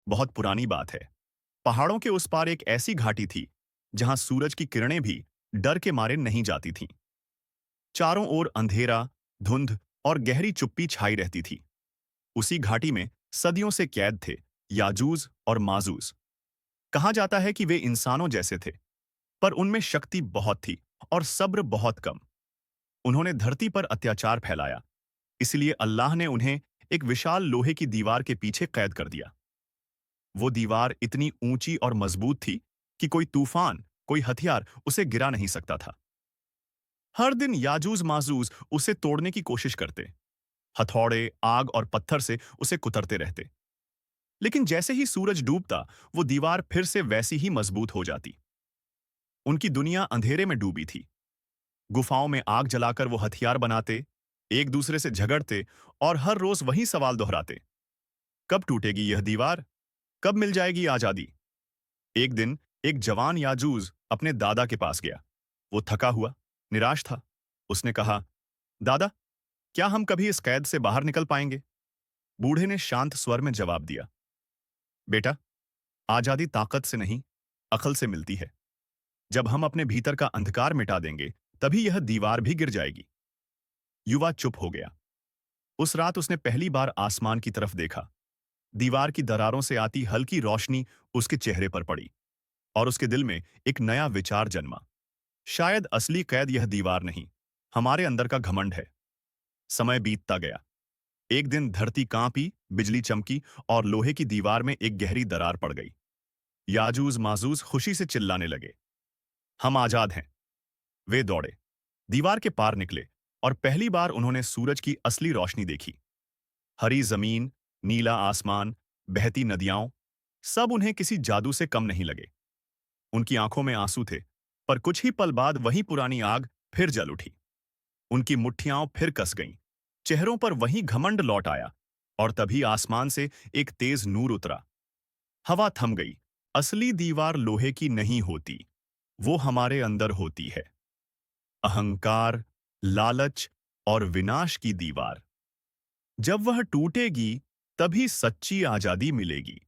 बहुत पुरानी बात है। पहाड़ों के उस पार एक ऐसी घाटी थी जहां सूरज की किरणें भी डर के मारे नहीं जाती थीं। चारों ओर अंधेरा, धुंध और गहरी चुप्पी छाई रहती थी। उसी घाटी में सदियों से कैद थे याजूज और माजूज। कहा जाता है कि वे इंसानों जैसे थे, पर उनमें शक्ति बहुत थी और सब्र बहुत कम। उन्होंने धरती पर अत्याचार फैलाया, इसलिए अल्लाह ने उन्हें एक विशाल लोहे की दीवार के पीछे कैद कर दिया। वो दीवार इतनी ऊंची और मजबूत थी कि कोई तूफान, कोई हथियार उसे गिरा नहीं सकता था। हर दिन याजूज माजूज उसे तोड़ने की कोशिश करते। हथौड़े, आग और पत्थर से उसे कुतरते रहते। लेकिन जैसे ही सूरज डूबता, वो दीवार फिर से वैसी ही मजबूत हो जाती। उनकी दुनिया अंधेरे में डूबी थी। गुफाओं में आग जलाकर वो हथियार बनाते, एक दूसरे से झगड़ते और हर रोज वही सवाल दोहराते। कब टूटेगी यह दीवार? कब मिल जाएगी आजादी? एक दिन एक जवान याजूज अपने दादा के पास गया। वो थका हुआ, निराश था। उसने कहा, दादा, क्या हम कभी इस कैद से बाहर निकल पाएंगे? बूढ़े ने शांत स्वर में जवाब दिया, बेटा, आजादी ताकत से नहीं, अकल से मिलती है। जब हम अपने भीतर का अंधकार मिटा देंगे, तभी यह दीवार भी गिर जाएगी। युवा चुप हो गया। उस रात उसने पहली बार आसमान की तरफ देखा। दीवार की दरारों से आती हल्की रोशनी उसके चेहरे पर पड़ी और उसके दिल में एक नया विचार जन्मा। शायद असली कैद यह दीवार नहीं, हमारे अंदर का घमंड है। समय बीतता गया। एक दिन धरती कांपी, बिजली चमकी और लोहे की दीवार में एक गहरी दरार पड़ गई। याजूज माजूज खुशी से चिल्लाने लगे, हम आजाद हैं। वे दौड़े, दीवार के पार निकले और पहली बार उन्होंने सूरज की असली रोशनी देखी। हरी जमीन, नीला आसमान, बहती नदियां, सब उन्हें किसी जादू से कम नहीं लगे। उनकी आंखों में आंसू थे, पर कुछ ही पल बाद वही पुरानी आग फिर जल उठी। उनकी मुट्ठियां फिर कस गईं, चेहरों पर वही घमंड लौट आया और तभी आसमान से एक तेज नूर उतरा। हवा थम गई। असली दीवार लोहे की नहीं होती, वो हमारे अंदर होती है। अहंकार, लालच और विनाश की दीवार। जब वह टूटेगी, तभी सच्ची आजादी मिलेगी।